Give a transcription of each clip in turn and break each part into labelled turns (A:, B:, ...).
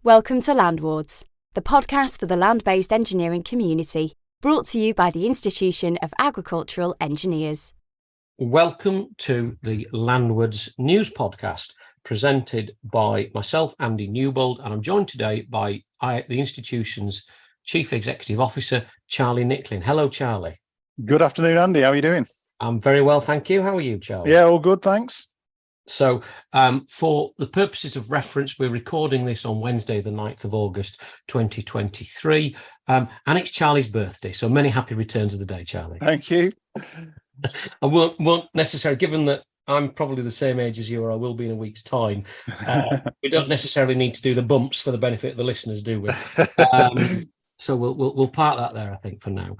A: Welcome to Landwards, the podcast for the land-based engineering community, brought to you by the Institution of Agricultural Engineers.
B: Welcome to the Landwards News Podcast, presented by myself, Andy Newbold, and I'm joined today by the institution's Chief Executive Officer, Charlie Nicklin. Hello, Charlie.
C: Good afternoon, Andy. How are you doing?
B: I'm very well, thank you. How are you, Charlie?
C: Yeah, all good, thanks.
B: So for the purposes of reference, we're recording this on Wednesday, the 9th of August, 2023, and it's Charlie's birthday. So many happy returns of the day, Charlie.
C: Thank you.
B: I won't necessarily, given that I'm probably the same age as you, or I will be in a week's time, we don't necessarily need to do the bumps for the benefit of the listeners, do we? So we'll park that there, I think, for now.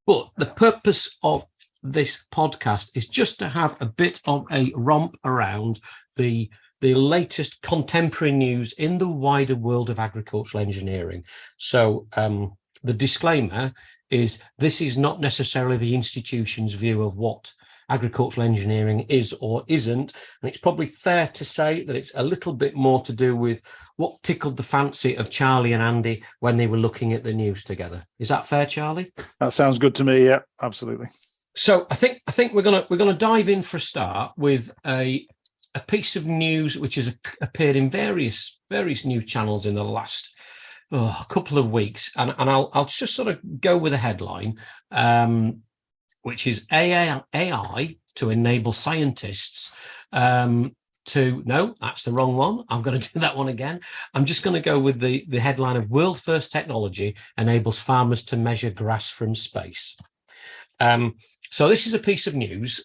B: But the purpose of this podcast is just to have a bit of a romp around the latest contemporary news in the wider world of agricultural engineering. So the disclaimer is this is not necessarily the institution's view of what agricultural engineering is or isn't, and it's probably fair to say that it's a little bit more to do with what tickled the fancy of Charlie and Andy when they were looking at the news together. Is that fair, Charlie?
C: That sounds good to me. Yeah, absolutely.
B: So I think we're gonna dive in for a start with a piece of news which has appeared in various news channels in the last couple of weeks, and I'll just sort of go with a headline, which is AI to enable scientists no, that's the wrong one. I'm going to do that one again. I'm just going to go with the headline of World First Technology Enables Farmers to Measure Grass from Space. So this is a piece of news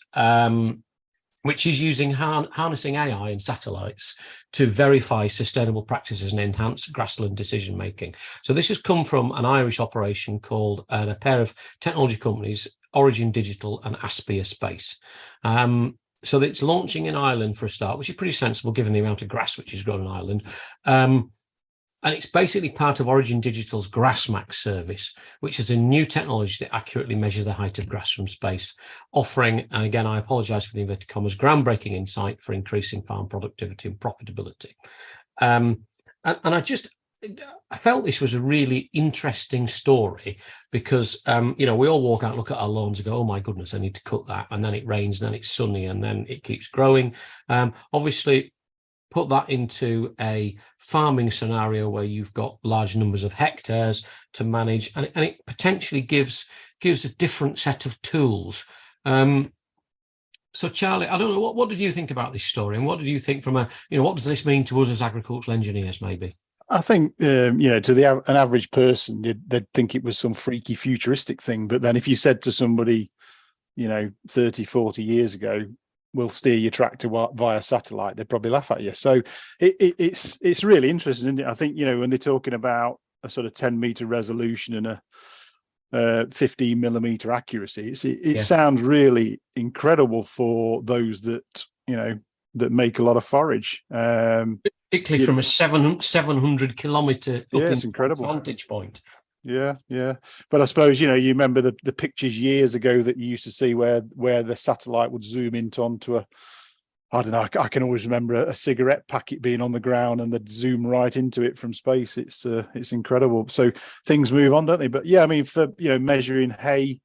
B: which is using harnessing AI and satellites to verify sustainable practices and enhance grassland decision making. So this has come from an Irish operation called a pair of technology companies, Origin Digital and Aspia Space. So it's launching in Ireland for a start, which is pretty sensible given the amount of grass which is grown in Ireland. And it's basically part of Origin Digital's GrassMax service, which is a new technology that accurately measures the height of grass from space, offering, and again, I apologise for the inverted commas, groundbreaking insight for increasing farm productivity and profitability. And I felt this was a really interesting story because, we all walk out and look at our lawns and go, oh my goodness, I need to cut that. And then it rains, and then it's sunny, and then it keeps growing. Obviously, put that into a farming scenario where you've got large numbers of hectares to manage, and it potentially gives a different set of tools. So, Charlie, I don't know, what did you think about this story, and what did you think from what does this mean to us as agricultural engineers, maybe?
C: I think, to an average person, they'd think it was some freaky futuristic thing. But then if you said to somebody, 30, 40 years ago, we'll steer your tractor via satellite, they'd probably laugh at you. So it's really interesting, isn't it? I think, when they're talking about a sort of 10-meter resolution and a 15 millimeter accuracy, it sounds really incredible for those that, that make a lot of forage.
B: Particularly from a 700 kilometre vantage point.
C: Yeah. But I suppose, you remember the pictures years ago that you used to see where the satellite would zoom onto I don't know, I can always remember a cigarette packet being on the ground and they'd zoom right into it from space. It's incredible. So things move on, don't they? But yeah, I mean, for, measuring hay,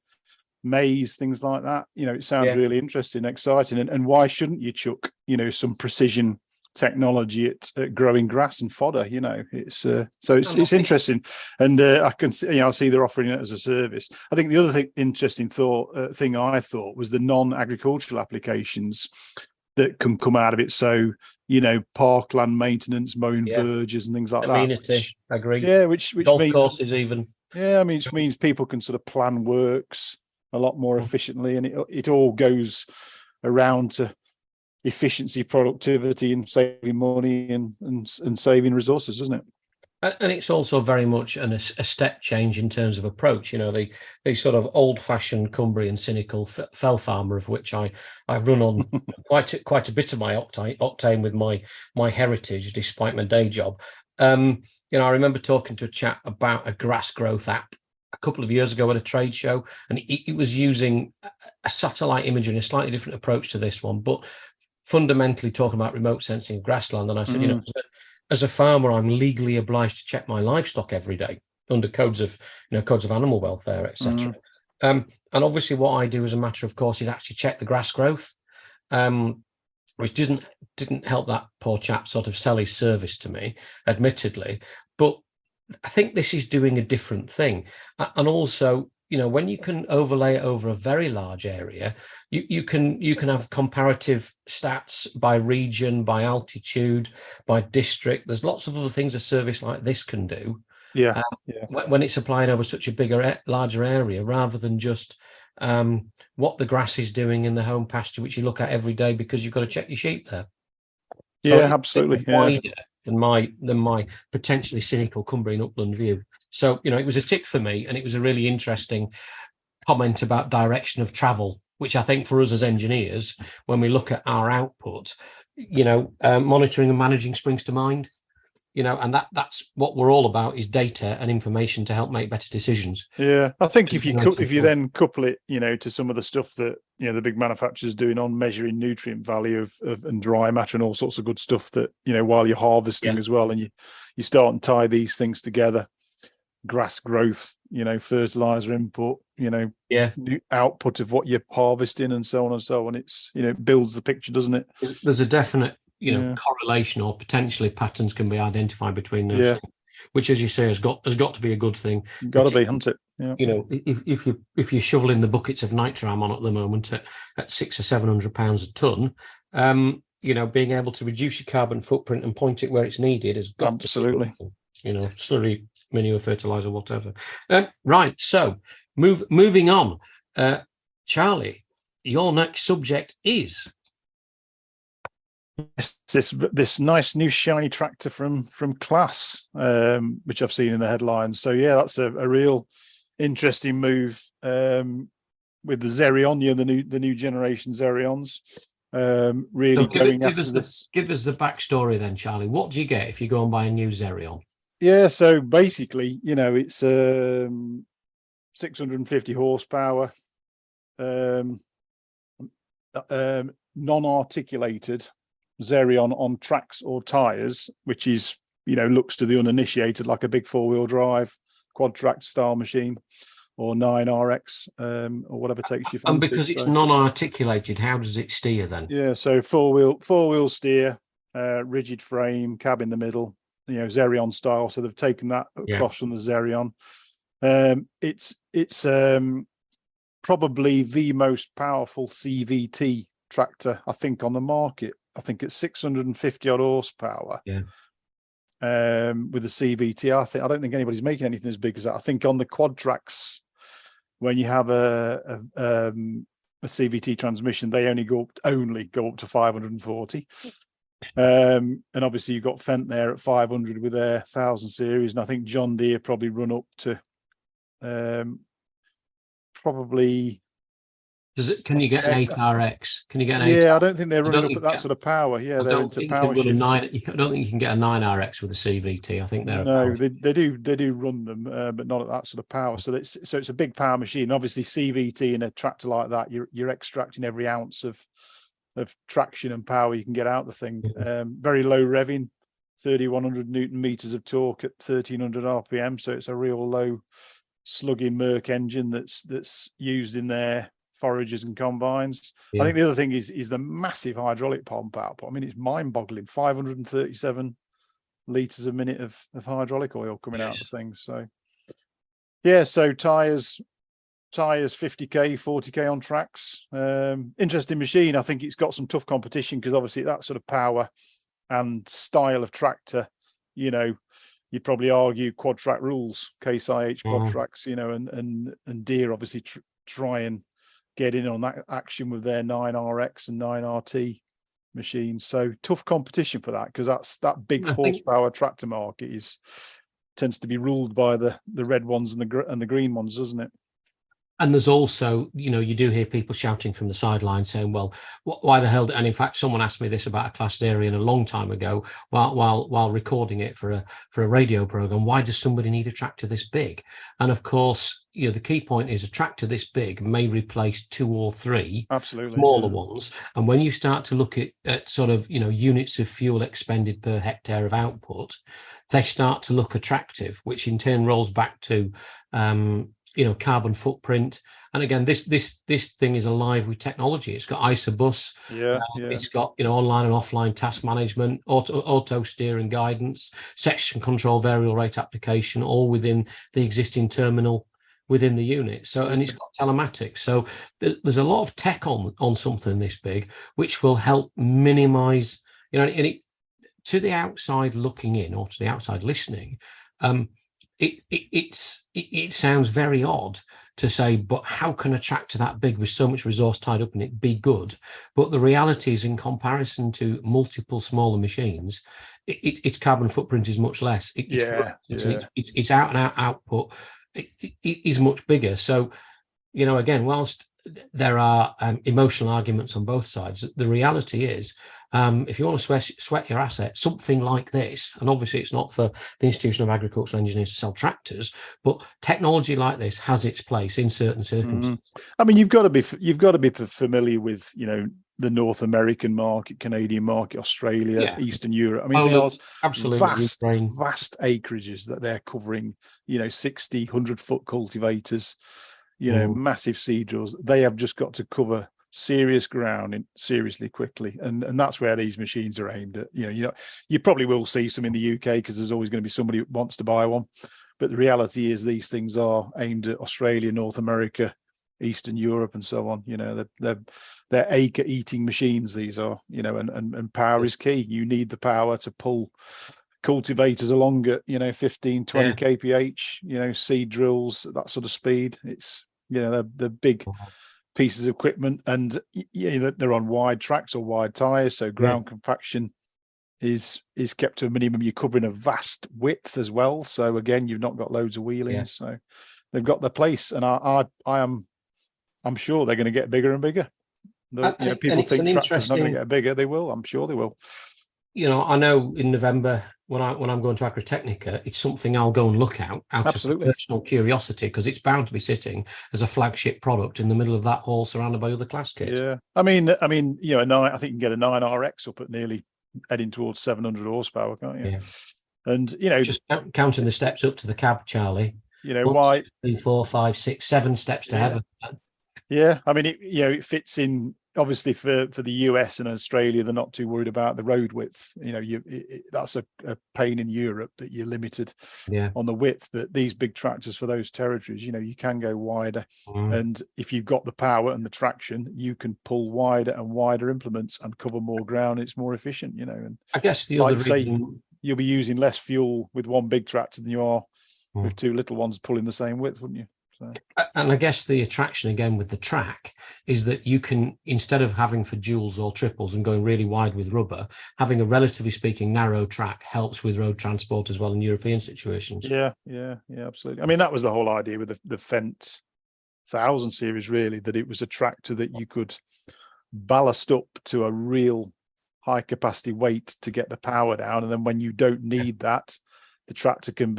C: maize, things like that, it sounds really interesting, exciting. And why shouldn't you chuck, some precision technology at growing grass and fodder? It's interesting, and I can see, I see they're offering it as a service. I think the other interesting thing I thought was the non-agricultural applications that can come out of it. So parkland maintenance, mowing verges and things like
B: amenity, that. Agree.
C: Yeah, which
B: golf
C: means
B: courses even.
C: Yeah, I mean, it means people can sort of plan works a lot more efficiently, and it all goes around to efficiency, productivity, and saving money and saving resources, isn't it?
B: And it's also very much a step change in terms of approach. The sort of old-fashioned Cumbrian cynical fell farmer, of which I run on quite a bit of my octane with my heritage, despite my day job. I remember talking to a chap about a grass growth app a couple of years ago at a trade show, and it was using a satellite imagery, a slightly different approach to this one, but fundamentally talking about remote sensing of grassland. And I said, as a farmer, I'm legally obliged to check my livestock every day under codes of animal welfare, etc. And obviously, what I do as a matter of course is actually check the grass growth, which didn't help that poor chap sort of sell his service to me, admittedly. But I think this is doing a different thing, and also, when you can overlay it over a very large area, you can have comparative stats by region, by altitude, by district. There's lots of other things a service like this can do.
C: Yeah.
B: When it's applied over such a larger area, rather than just what the grass is doing in the home pasture, which you look at every day because you've got to check your sheep there.
C: Yeah, so absolutely.
B: Wider than my potentially cynical Cumbrian upland view. So, it was a tick for me, and it was a really interesting comment about direction of travel, which I think for us as engineers, when we look at our output, monitoring and managing springs to mind. And that's what we're all about, is data and information to help make better decisions.
C: Yeah, I think if you then couple it, to some of the stuff that the big manufacturers doing on measuring nutrient value of and dry matter and all sorts of good stuff that while you're harvesting as well, and you start and tie these things together, grass growth, fertilizer input, new output of what you're harvesting, and so on and so on. It's it builds the picture, doesn't it?
B: There's a definite correlation, or potentially patterns can be identified between those things, which, as you say, has got to be a good thing.
C: Got to be, hasn't it? Yeah.
B: If you're shoveling the buckets of nitram on at the moment at £600 or £700 a ton, being able to reduce your carbon footprint and point it where it's needed has got
C: absolutely.
B: Slurry, manure, fertilizer, whatever. Right. So moving on, Charlie, your next subject is.
C: This nice new shiny tractor from Class, which I've seen in the headlines. So that's a real interesting move with the Xerion, the new generation Xerions. Really going after this.
B: Give us the backstory then, Charlie. What do you get if you go and buy a new Xerion?
C: Yeah, so basically, it's 650 horsepower, non-articulated Xerion on tracks or tires, which is looks to the uninitiated like a big four-wheel drive quad track style machine, or 9RX, or whatever takes you fancy.
B: And because it's non-articulated, how does it steer then? Yeah,
C: so four-wheel steer, rigid frame, cab in the middle, Xerion style. So they've taken that across from the Xerion. It's probably the most powerful CVT tractor I think on the market. I think it's 650 odd horsepower.
B: Yeah.
C: With the CVT, I don't think anybody's making anything as big as that. I think on the quad tracks, when you have a CVT transmission, they only go up to 540. And obviously you've got Fendt there at 500 with their 1000 series, and I think John Deere probably run up to probably.
B: Can you get an 8RX? Can you get an 8?
C: Yeah, I don't think they're running up at that sort of power. Yeah, they're into power shifts.
B: I don't think you can get a 9RX with a CVT. I think they're
C: they do run them, but not at that sort of power. So it's a big power machine. Obviously, CVT in a tractor like that, you're extracting every ounce of traction and power you can get out the thing. Very low revving, 3100 Newton meters of torque at 1300 RPM. So it's a real low slugging Merc engine that's used in their foragers and combines. I think the other thing is the massive hydraulic pump output. I mean, it's mind-boggling. 537 litres a minute of hydraulic oil coming out of the thing. So so tires 50k, 40k on tracks. Interesting machine. I think it's got some tough competition because obviously that sort of power and style of tractor, you'd probably argue quad track rules, Case IH quad tracks, and Deere obviously try and get in on that action with their 9RX and 9RT machines. So tough competition for that, because that big horsepower tractor market tends to be ruled by the red ones and the green ones, doesn't it?
B: And there's also, you do hear people shouting from the sideline saying, well, why the hell? And in fact, someone asked me this about a class area a long time ago while recording it for a radio program. Why does somebody need a tractor this big? And of course, the key point is a tractor this big may replace 2 or 3 smaller ones. And when you start to look at sort of, units of fuel expended per hectare of output, they start to look attractive, which in turn rolls back to, carbon footprint. And again, this thing is alive with technology. It's got ISOBUS. It's got online and offline task management, auto steer and guidance, section control, variable rate application, all within the existing terminal within the unit. So, and it's got telematics. So there's a lot of tech on something this big, which will help minimize, to the outside looking in or to the outside listening. It sounds very odd to say, but how can a tractor that big with so much resource tied up in it be good? But the reality is, in comparison to multiple smaller machines, its carbon footprint is much less. Its out and out output is much bigger. So, again, whilst there are emotional arguments on both sides, the reality is, if you want to sweat your asset, something like this, and obviously it's not for the Institution of Agricultural Engineers to sell tractors, but technology like this has its place in certain circumstances.
C: I mean, you've got to be familiar with the North American market, Canadian market, Australia, Eastern Europe. I mean, there's absolutely vast acreages that they're covering. 60, 100-foot cultivators. Massive seed drills. They have just got to cover serious ground seriously quickly, and that's where these machines are aimed at. You probably will see some in the UK because there's always going to be somebody who wants to buy one, but the reality is these things are aimed at Australia, North America, Eastern Europe, and so on. They're acre eating machines, these are. And power is key. You need the power to pull cultivators along at 15, 20 kph, seed drills, that sort of speed. It's they're big pieces of equipment, and they're on wide tracks or wide tires, so ground compaction is kept to a minimum. You're covering a vast width as well, so again, you've not got loads of wheeling. So they've got their place, and I'm sure they're going to get bigger and bigger. People think tractors are not going to get bigger. They will. I'm sure they will.
B: I know in November when I'm going to IAgrE Technica, it's something I'll go and look out of personal curiosity, because it's bound to be sitting as a flagship product in the middle of that hall, surrounded by other class kits.
C: Yeah, I mean, I think you can get a 9RX up at nearly heading towards 700 horsepower, can't you? Yeah. And
B: just counting the steps up to the cab, Charlie.
C: 1,
B: 2, 3, 4, 5, 6, 7 steps to heaven.
C: Yeah, I mean, it fits in. Obviously, for the US and Australia, they're not too worried about the road width. That's a pain in Europe that you're limited on the width. But these big tractors for those territories, you can go wider. And if you've got the power and the traction, you can pull wider and wider implements and cover more ground. It's more efficient, And
B: I guess the other reason,
C: you'll be using less fuel with one big tractor than you are with 2 little ones pulling the same width, wouldn't you? So.
B: And I guess the attraction again with the track is that you can, instead of having for duals or triples and going really wide with rubber, having a relatively speaking narrow track helps with road transport as well in European situations.
C: Yeah, absolutely. I mean, that was the whole idea with the Fendt 1000 series, really, that it was a tractor that you could ballast up to a real high capacity weight to get the power down, and then when you don't need that, the tractor can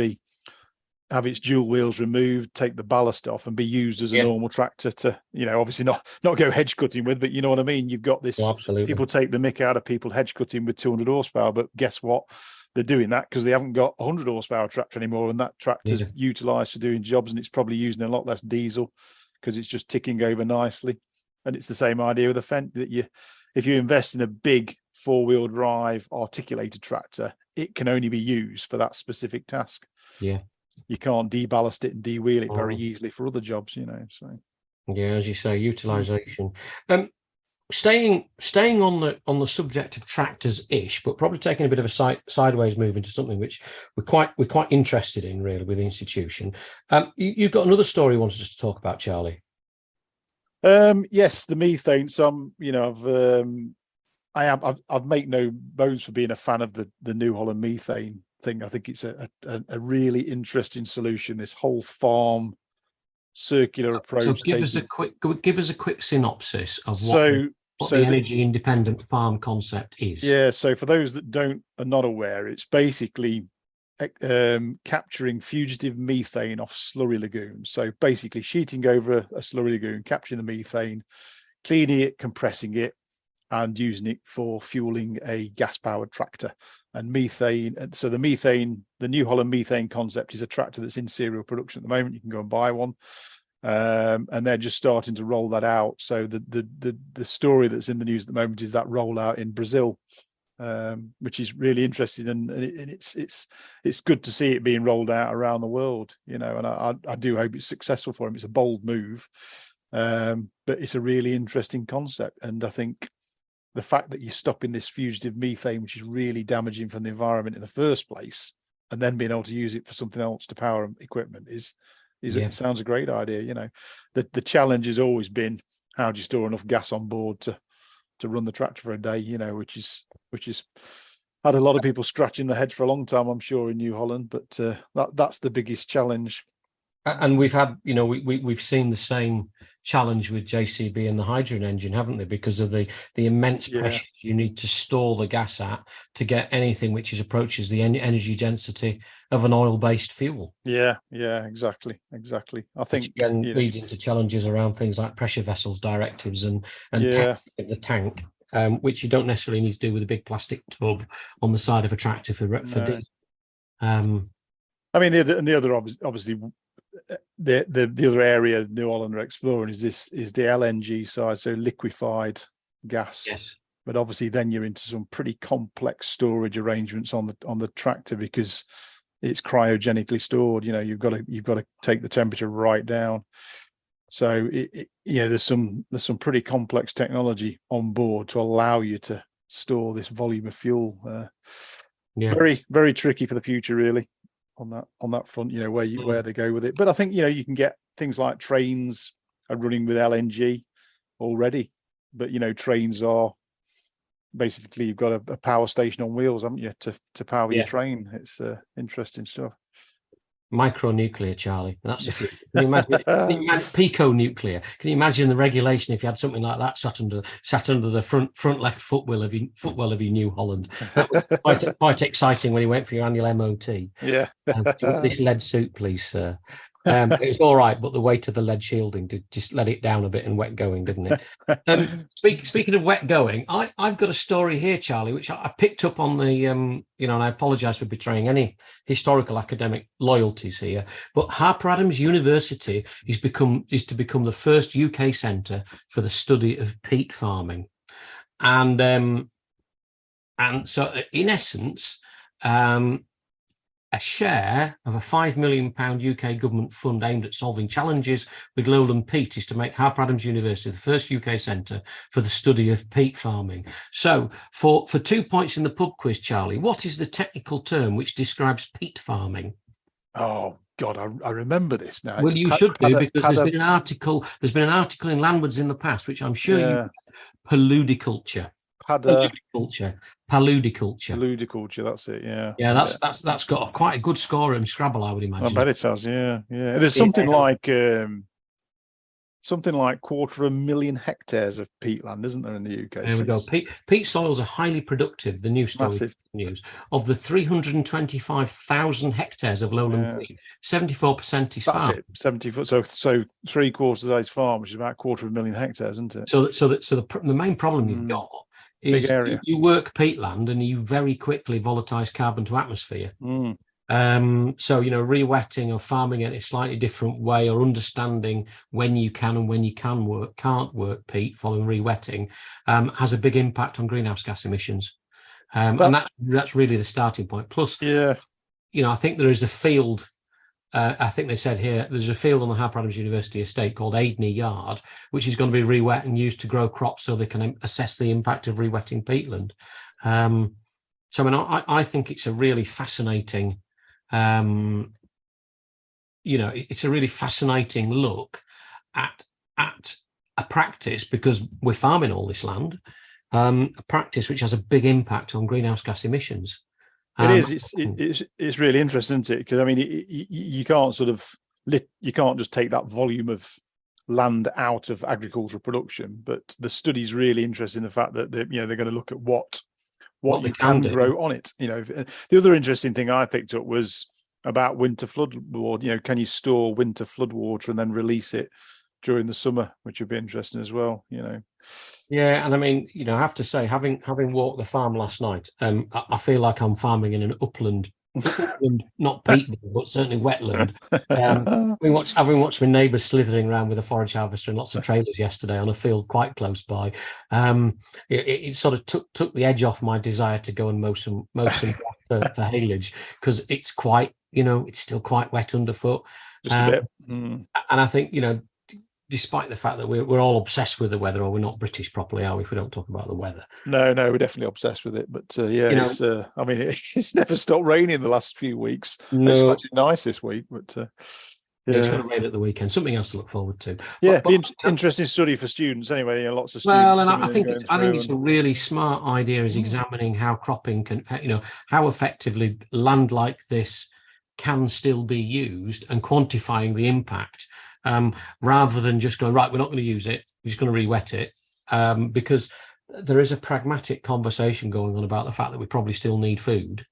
C: have its dual wheels removed, take the ballast off, and be used as a normal tractor to, obviously not go hedge cutting with, but you know what I mean? You've got this, people take the mick out of people hedge cutting with 200 horsepower, but guess what? They're doing that because they haven't got a 100 horsepower tractor anymore, and that tractor's utilised for doing jobs, and it's probably using a lot less diesel because it's just ticking over nicely. And it's the same idea with the Fendt, that if you invest in a big 4-wheel drive articulated tractor, it can only be used for that specific task.
B: Yeah.
C: You can't deballast it and de-wheel it very easily for other jobs, So
B: as you say, utilization. Staying on the subject of tractors ish, but probably taking a bit of a sideways move into something which we're quite interested in, really, with the institution. You've got another story you wanted us to talk about, Charlie.
C: Yes, the methane. Some, I've made no bones for being a fan of the New Holland methane thing. I think it's a really interesting solution. This whole farm circular approach.
B: So give us a quick synopsis of what
C: So
B: the energy independent farm concept is.
C: Yeah, so for those that are not aware, it's basically capturing fugitive methane off slurry lagoons. So basically sheeting over a slurry lagoon, capturing the methane, cleaning it, compressing it, and using it for fueling a gas-powered tractor. And methane, so the New Holland methane concept is a tractor that's in serial production at the moment. You can go and buy one. And they're just starting to roll that out. So the story that's in the news at the moment is that rollout in Brazil, which is really interesting, and it's good to see it being rolled out around the world, and I do hope it's successful for him. It's a bold move, but it's a really interesting concept, and I think the fact that you're stopping this fugitive methane, which is really damaging from the environment in the first place, and then being able to use it for something else to power equipment it sounds a great idea. The challenge has always been, how do you store enough gas on board to run the tractor for a day, which is had a lot of people scratching their heads for a long time, I'm sure, in New Holland, but that's the biggest challenge.
B: And we've had, we've seen the same challenge with JCB and the hydrogen engine, haven't they? Because of the immense pressure you need to store the gas at to get anything which approaches the energy density of an oil-based fuel.
C: Yeah, exactly. I think
B: again leading to challenges around things like pressure vessels directives and the tank, which you don't necessarily need to do with a big plastic tub on the side of a tractor for diesel.
C: I mean, the other obviously. The other area New Holland are exploring is the LNG side, so liquefied gas.
B: Yes.
C: But obviously, then you're into some pretty complex storage arrangements on the tractor, because it's cryogenically stored. You've got to take the temperature right down. So there's some pretty complex technology on board to allow you to store this volume of fuel. Very, very tricky for the future, really. On that front, where they go with it. But I think you can get things like trains are running with LNG already. But trains are basically, you've got a power station on wheels, haven't you, to power your train. It's interesting stuff.
B: Micronuclear, Charlie. That's a can you imagine pico-nuclear? Can you imagine the regulation if you had something like that sat under the front left footwell of your New Holland? That was quite exciting when you went for your annual MOT.
C: Yeah.
B: This lead suit, please, sir. It was all right, but the weight of the lead shielding did just let it down a bit and wet going, didn't it? Speaking of wet going, I've got a story here, Charlie, which I picked up on the, and I apologise for betraying any historical academic loyalties here, but Harper Adams University is to become the first UK centre for the study of peat farming, and so in essence, a share of a £5 million UK government fund aimed at solving challenges with lowland peat is to make Harper Adams University the first UK centre for the study of peat farming. So for 2 points in the pub quiz, Charlie, what is the technical term which describes peat farming?
C: Oh God, I remember this now.
B: Well, you should do, because there's been an article in Landwards in the past, which I'm sure you Paludiculture. Paludiculture,
C: that's it.
B: Yeah, that's got quite a good score in Scrabble, I would imagine.
C: I bet it has. Yeah. There's something like 250,000 hectares of peatland, isn't there, in the UK?
B: There we go. Peat soils are highly productive. The new story news of the 325,000 hectares of lowland peat, 74% is farm.
C: That's it. 70. So 3/4 of that is farm, which is about 250,000 hectares, isn't it?
B: So the main problem you've got is
C: big area.
B: You work peatland and you very quickly volatilize carbon to atmosphere. So re-wetting or farming it in a slightly different way, or understanding when you can and when you can't work peat following re-wetting, has a big impact on greenhouse gas emissions, and that's really the starting point. Plus, I think there is a field. I think they said here there's a field on the Harper Adams University estate called Aidney Yard, which is going to be re-wet and used to grow crops, so they can assess the impact of re-wetting peatland. So I think it's a really fascinating. It's a really fascinating look at a practice, because we're farming all this land, a practice which has a big impact on greenhouse gas emissions.
C: It is. It's really interesting, isn't it? Because I mean, you can't sort of you can't just take that volume of land out of agricultural production. But the study's really interested in the fact that they're going to look at what you can grow on it. The other interesting thing I picked up was about winter flood water. Can you store winter flood water and then release it during the summer, which would be interesting as well.
B: Yeah, and I mean, I have to say, having walked the farm last night, I feel like I'm farming in an upland, not peatland, but certainly wetland. Having watched my neighbours slithering around with a forage harvester and lots of trailers yesterday on a field quite close by. It sort of took the edge off my desire to go and mow some grass for haylage, because it's quite, it's still quite wet underfoot.
C: Just a bit.
B: And I think, despite the fact that we're all obsessed with the weather, or we're not British properly, are we, if we don't talk about the weather?
C: No, we're definitely obsessed with it. But it's never stopped raining the last few weeks.
B: No.
C: It's actually nice this week, but
B: it's going to rain at the weekend. Something else to look forward to.
C: Yeah, interesting study for students anyway. Lots of students.
B: Well, and I think it's a really smart idea, is examining how cropping can, how effectively land like this can still be used, and quantifying the impact. Rather than just going, right, we're not going to use it, we're just going to re-wet it, because there is a pragmatic conversation going on about the fact that we probably still need food.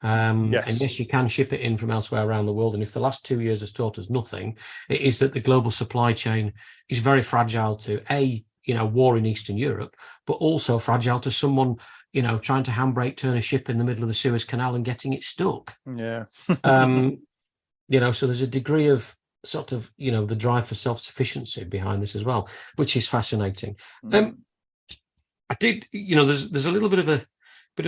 C: Yes.
B: And yes, you can ship it in from elsewhere around the world. And if the last 2 years has taught us nothing, it is that the global supply chain is very fragile to war in Eastern Europe, but also fragile to someone, trying to handbrake turn a ship in the middle of the Suez Canal and getting it stuck.
C: Yeah.
B: So there's a degree of sort of, the drive for self-sufficiency behind this as well, which is fascinating. I did, there's a little bit of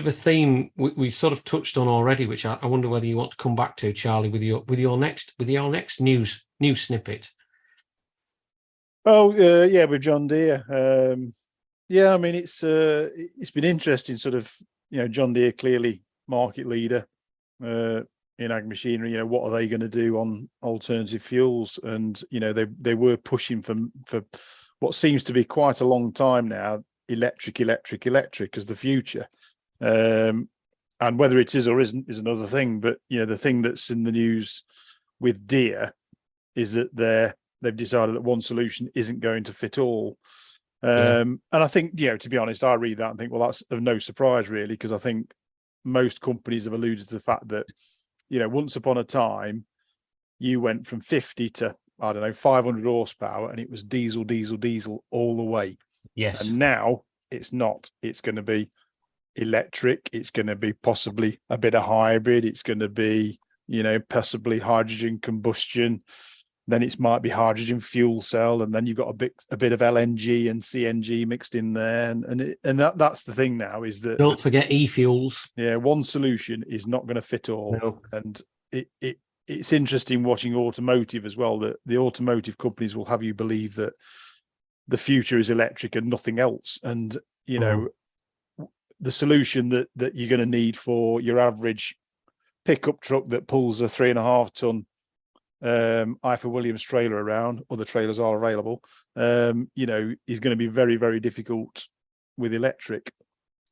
B: a theme we sort of touched on already, which I wonder whether you want to come back to, Charlie, with your next news snippet.
C: Oh, with John Deere. I mean, it's been interesting, sort of, John Deere clearly market leader in ag machinery. What are they going to do on alternative fuels? And they were pushing for what seems to be quite a long time now, electric as the future. And whether it is or isn't is another thing. But the thing that's in the news with Deere is that they've decided that one solution isn't going to fit all. And I think, to be honest, I read that and think, well, that's of no surprise really, because I think most companies have alluded to the fact that once upon a time, you went from 50 to, 500 horsepower, and it was diesel all the way.
B: Yes.
C: And now it's not. It's going to be electric. It's going to be possibly a bit of hybrid. It's going to be, possibly hydrogen combustion. Then it might be hydrogen fuel cell, and then you've got a bit of LNG and CNG mixed in there, and that's the thing now, is that,
B: don't forget e-fuels.
C: Yeah, one solution is not going to fit all.
B: No.
C: And it's interesting watching automotive as well, that the automotive companies will have you believe that the future is electric and nothing else, and the solution that you're going to need for your average pickup truck that pulls a 3.5 ton IFA Williams trailer around, other trailers are available, is going to be very, very difficult with electric.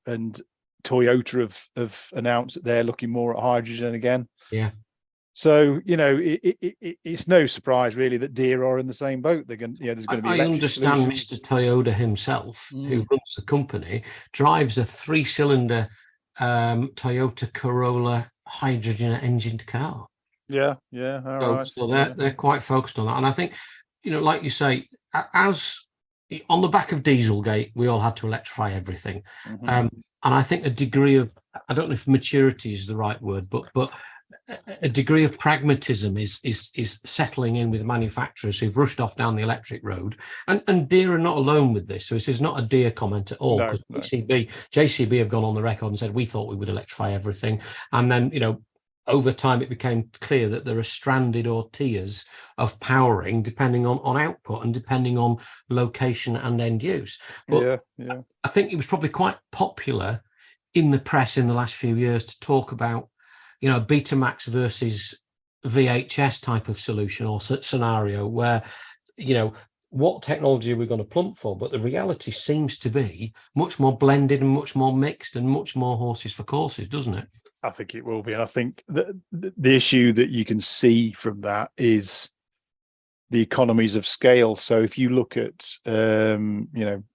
C: And Toyota have announced that they're looking more at hydrogen again.
B: Yeah.
C: So, it's no surprise really that Deere are in the same boat. They're going, there's going to be.
B: I understand solutions. Mr. Toyota himself, who runs the company, drives a 3-cylinder Toyota Corolla hydrogen engined car.
C: Yeah. All right.
B: So they're quite focused on that. And I think, like you say, as on the back of Dieselgate, we all had to electrify everything.
C: Mm-hmm.
B: And I think a degree of, I don't know if maturity is the right word, but a degree of pragmatism is settling in with manufacturers who've rushed off down the electric road. And Deere are not alone with this. So this is not a Deere comment at all.
C: No.
B: JCB have gone on the record and said, we thought we would electrify everything. And then, over time, it became clear that there are stranded or tiers of powering depending on output and depending on location and end use. But
C: yeah.
B: I think it was probably quite popular in the press in the last few years to talk about, Betamax versus VHS type of solution or scenario where, what technology are we going to plump for? But the reality seems to be much more blended and much more mixed and much more horses for courses, doesn't it?
C: I think it will be. And I think the issue that you can see from that is the economies of scale. So if you look at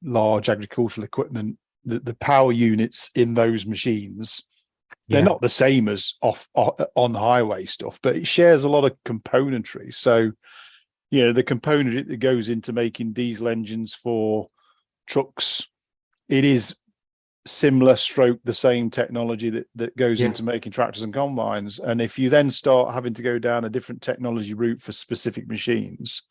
C: large agricultural equipment, the power units in those machines, they're not the same as on highway stuff, but it shares a lot of componentry. So the componentry that goes into making diesel engines for trucks, it is similar stroke the same technology that goes into making tractors and combines. And if you then start having to go down a different technology route for specific machines,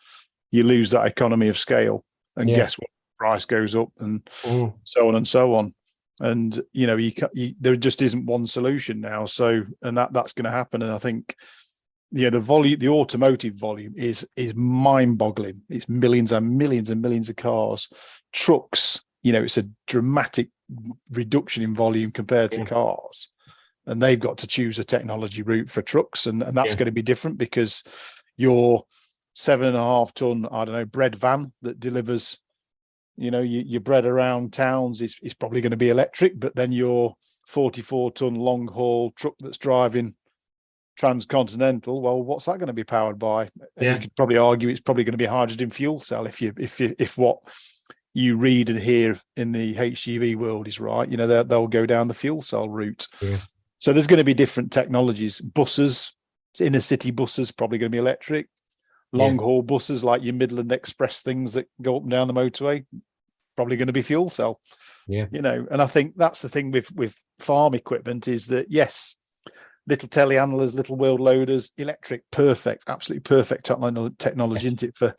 C: you lose that economy of scale, and guess what, price goes up, and so on and so on. And there just isn't one solution now, so and that's going to happen. And I think the automotive volume is mind-boggling. It's millions and millions and millions of cars. Trucks, it's a dramatic reduction in volume compared to cars, and they've got to choose a technology route for trucks, and that's going to be different, because your 7.5 ton, I don't know, bread van that delivers your bread around towns is probably going to be electric, but then your 44 ton long haul truck that's driving transcontinental, well, what's that going to be powered by? And you could probably argue it's probably going to be a hydrogen fuel cell if what you read and hear in the HGV world is right. They'll go down the fuel cell route. So there's going to be different technologies. Buses, inner city buses, probably going to be electric. Long haul buses like your Midland Express things that go up and down the motorway, probably going to be fuel cell. And I think that's the thing with farm equipment, is that yes, little telehandlers, little world loaders, electric, perfect, absolutely perfect technology, isn't it, for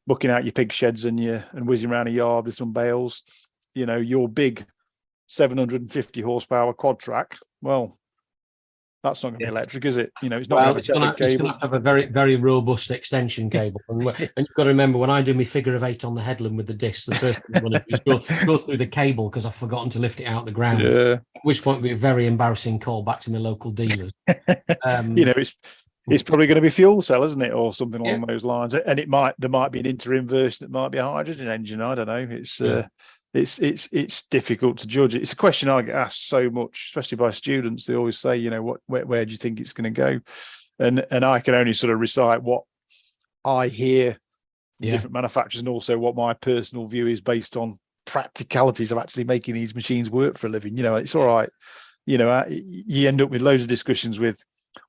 C: booking out your pig sheds and whizzing around a yard with some bales. Your big 750 horsepower quad track, well, that's not going to be electric, is it? It's not going to have
B: it's going to have a very, very robust extension cable. And you've got to remember, when I do my figure of 8 on the headland with the disc, the first thing I want to do is go through the cable, because I've forgotten to lift it out of the ground. At which point it'll be a very embarrassing call back to my local dealers.
C: It's probably going to be fuel cell, isn't it, or something along those lines? And there might be an inter-inverse that might be a hydrogen engine. I don't know. It's difficult to judge. It's a question I get asked so much, especially by students. They always say, where do you think it's going to go? And I can only sort of recite what I hear from different manufacturers, and also what my personal view is based on practicalities of actually making these machines work for a living. It's all right. You end up with loads of discussions with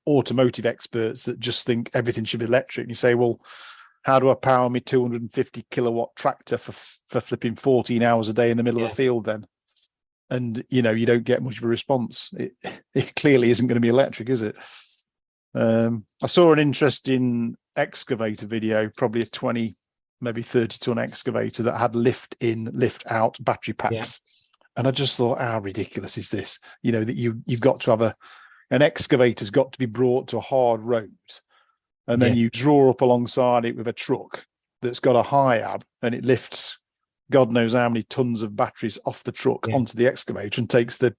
C: automotive experts that just think everything should be electric. And you say, well, how do I power my 250 kilowatt tractor for flipping 14 hours a day in the middle of a field then? And, you don't get much of a response. It clearly isn't going to be electric, is it? I saw an interesting excavator video, probably a 20, maybe 30 ton excavator that had lift in, lift out battery packs. And I just thought, how ridiculous is this? That you've got to have an excavator's got to be brought to a hard road, and then you draw up alongside it with a truck that's got a high ab, and it lifts God knows how many tons of batteries off the truck onto the excavator, and takes the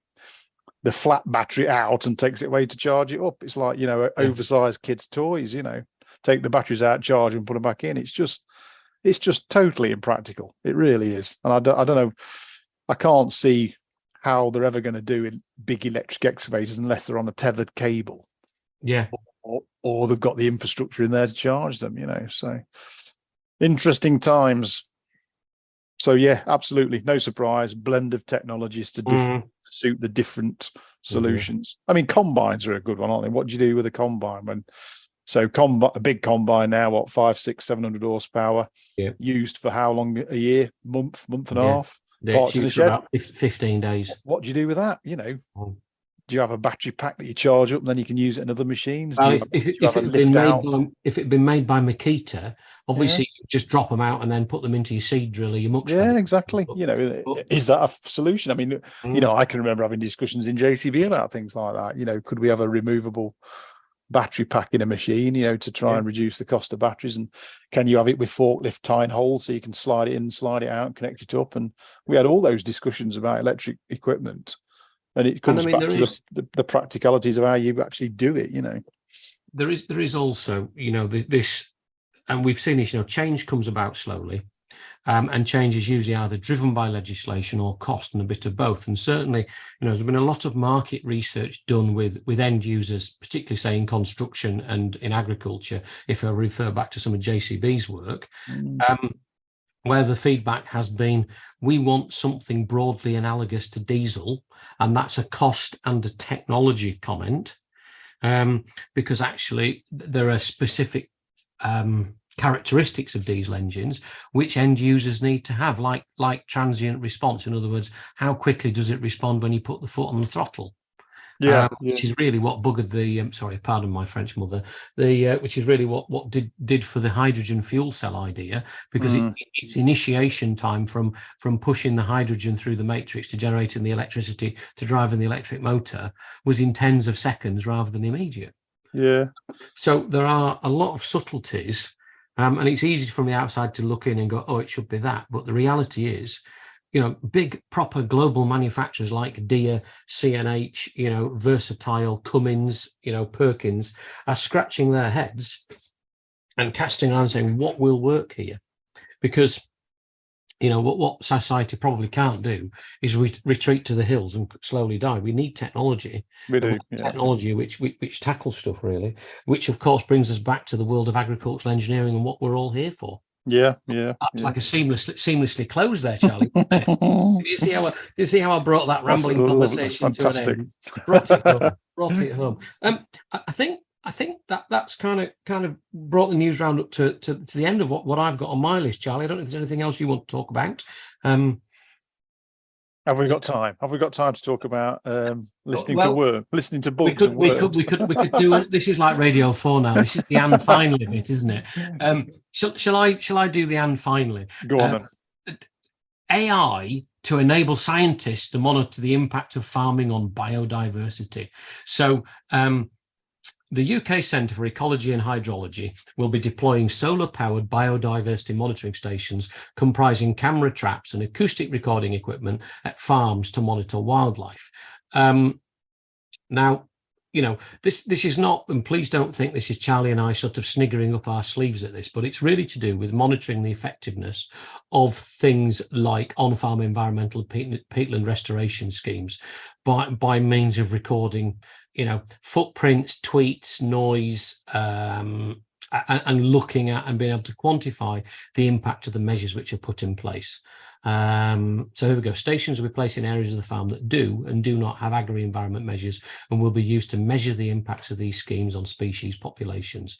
C: flat battery out and takes it away to charge it up. It's like, oversized kids' toys, take the batteries out, charge them, put them back in. It's just totally impractical. It really is. And I don't know, I can't see how they're ever going to do in big electric excavators unless they're on a tethered cable. Or they've got the infrastructure in there to charge them, so interesting times. So absolutely, no surprise, blend of technologies to suit the different solutions. I mean, combines are a good one, aren't they? What do you do with a combine a big combine now, 500, 600, 700 horsepower, used for how long a year? Month and a half.
B: Parts in the shed, about 15 days.
C: What do you do with that? Do you have a battery pack that you charge up and then you can use it in other machines?
B: If it had been made by Makita, obviously you just drop them out and then put them into your seed driller, your muck.
C: Exactly. Is that a solution? I mean, I can remember having discussions in JCB about things like that. Could we have a removable battery pack in a machine, to try and reduce the cost of batteries? And can you have it with forklift tying holes so you can slide it in, slide it out, and connect it up? And we had all those discussions about electric equipment. And it comes back to the practicalities of how you actually do it,
B: There is also, this, and we've seen this, change comes about slowly. And change is usually either driven by legislation or cost, and a bit of both. And certainly, there's been a lot of market research done with end users, particularly say in construction and in agriculture, if I refer back to some of JCB's work, where the feedback has been, we want something broadly analogous to diesel, and that's a cost and a technology comment, because actually there are specific characteristics of diesel engines which end users need to have, like transient response. In other words, how quickly does it respond when you put the foot on the throttle? Which is really what buggered the sorry, pardon my French mother, which is really what did for the hydrogen fuel cell idea, because its initiation time from pushing the hydrogen through the matrix to generating the electricity to driving the electric motor was in tens of seconds rather than immediate. So there are a lot of subtleties. And it's easy from the outside to look in and go, oh, it should be that. But the reality is, big proper global manufacturers like Deere, CNH, Versatile, Cummins, Perkins are scratching their heads and casting around saying, what will work here? Because, what society probably can't do is retreat to the hills and slowly die. We need technology.
C: We do.
B: Technology which tackles stuff, really, which of course brings us back to the world of agricultural engineering and what we're all here for. That's like a seamlessly closed there, Charlie. Do you see how I brought that rambling conversation to an end? Brought it home. I think that's kind of brought the news round up to the end of what I've got on my list, Charlie. I don't know if there's anything else you want to talk about.
C: Have we got time? Have we got time to talk about listening to bugs and worms? We could
B: do it. This is like Radio 4 now. This is the and finally bit, isn't it? Shall I do the and finally?
C: Go on then.
B: AI to enable scientists to monitor the impact of farming on biodiversity. So the UK Centre for Ecology and Hydrology will be deploying solar-powered biodiversity monitoring stations comprising camera traps and acoustic recording equipment at farms to monitor wildlife. Now, this is not, and please don't think this is Charlie and I sort of sniggering up our sleeves at this, but it's really to do with monitoring the effectiveness of things like on-farm environmental peatland restoration schemes by means of recording footprints, tweets, noise, and looking at and being able to quantify the impact of the measures which are put in place. So here we go. Stations will be placed in areas of the farm that do and do not have agri-environment measures and will be used to measure the impacts of these schemes on species populations.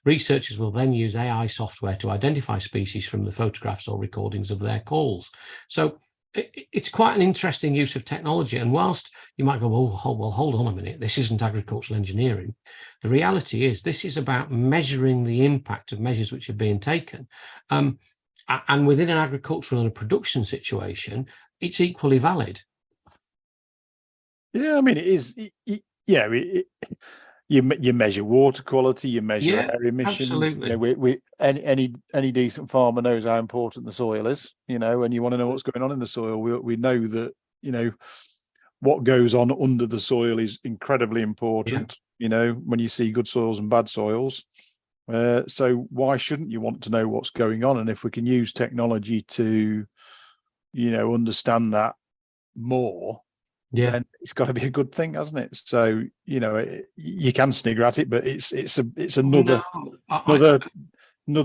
B: Researchers will then use AI software to identify species from the photographs or recordings of their calls. So it's quite an interesting use of technology. And whilst you might go, well, hold on a minute, this isn't agricultural engineering. The reality is this is about measuring the impact of measures which are being taken. And within an agricultural and a production situation, it's equally valid.
C: Yeah, I mean, it is. You measure water quality, you measure air emissions.
B: Absolutely.
C: Any decent farmer knows how important the soil is, and you want to know what's going on in the soil. We know that, what goes on under the soil is incredibly important, when you see good soils and bad soils. So why shouldn't you want to know what's going on? And if we can use technology to, understand that more, then it's got to be a good thing, hasn't it? So, you can snigger at it, but it's another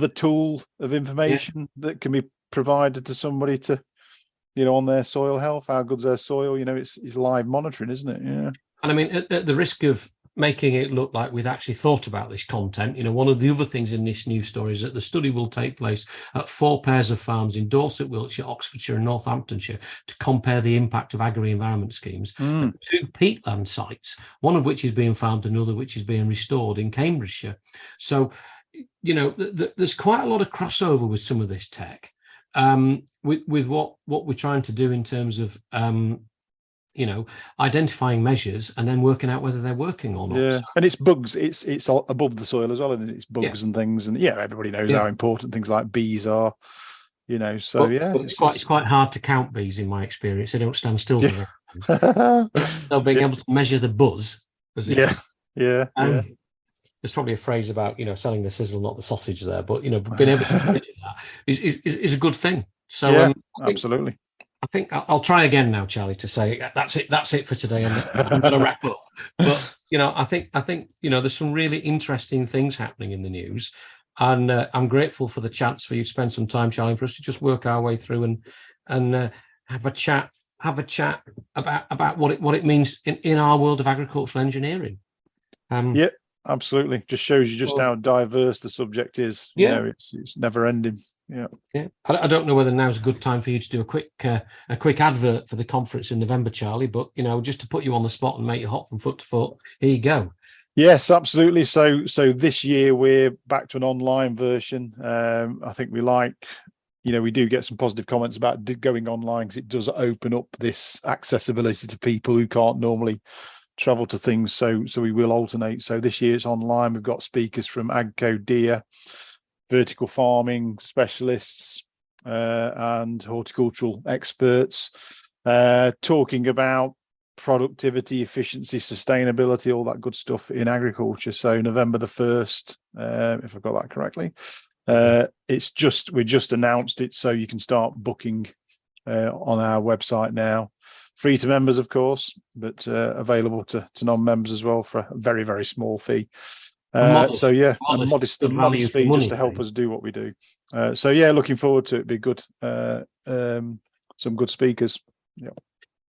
C: tool of information that can be provided to somebody to, on their soil health. How good's their soil? It's live monitoring, isn't it? Yeah.
B: And I mean, at the risk of making it look like we'd actually thought about this content, one of the other things in this news story is that the study will take place at 4 pairs of farms in Dorset, Wiltshire, Oxfordshire and Northamptonshire to compare the impact of agri-environment schemes. 2 peatland sites, one of which is being farmed, another which is being restored in Cambridgeshire. So, there's quite a lot of crossover with some of this tech, with what we're trying to do in terms of identifying measures and then working out whether they're working or not.
C: Yeah, and it's bugs. It's above the soil as well, and it's bugs and things. And everybody knows how important things like bees are. So
B: it's quite hard to count bees in my experience. They don't stand still. So being able to measure the buzz. There's probably a phrase about selling the sizzle, not the sausage there, but being able to measure that is a good thing. So
C: yeah, absolutely.
B: I think I'll try again now, Charlie, to say that's it for today, and I'm going to wrap up. But I think there's some really interesting things happening in the news, and I'm grateful for the chance for you to spend some time, Charlie, for us to just work our way through and have a chat about what it means in our world of agricultural engineering.
C: Yeah, absolutely. Just shows you just how diverse the subject is. It's never ending. Yeah.
B: I don't know whether now's a good time for you to do a quick advert for the conference in November, Charlie, but just to put you on the spot and make you hot from foot to foot, here you go.
C: Yes, absolutely. So this year we're back to an online version. I think we do get some positive comments about going online because it does open up this accessibility to people who can't normally travel to things. So we will alternate. So this year it's online. We've got speakers from AGCO, vertical farming specialists and horticultural experts talking about productivity, efficiency, sustainability, all that good stuff in agriculture. So November the 1st, if I've got that correctly. We just announced it, so you can start booking on our website now. Free to members, of course, but available to non-members as well for a very, very small fee. A modest fee just to help us do what we do. Looking forward to it. Be good. Some good speakers. Yeah.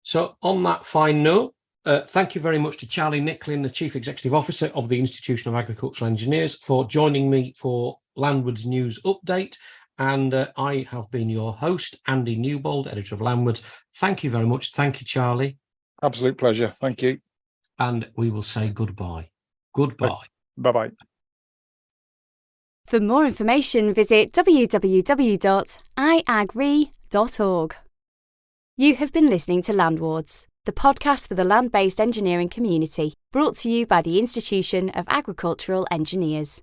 B: So on that fine note, thank you very much to Charlie Nicklin, the Chief Executive Officer of the Institution of Agricultural Engineers, for joining me for Landwards News Update. And I have been your host, Andy Newbold, editor of Landwards. Thank you very much. Thank you, Charlie.
C: Absolute pleasure. Thank you.
B: And we will say goodbye. Goodbye.
C: Bye-bye.
A: For more information, visit www.IAgrE.org. You have been listening to Landwards, the podcast for the land-based engineering community, brought to you by the Institution of Agricultural Engineers.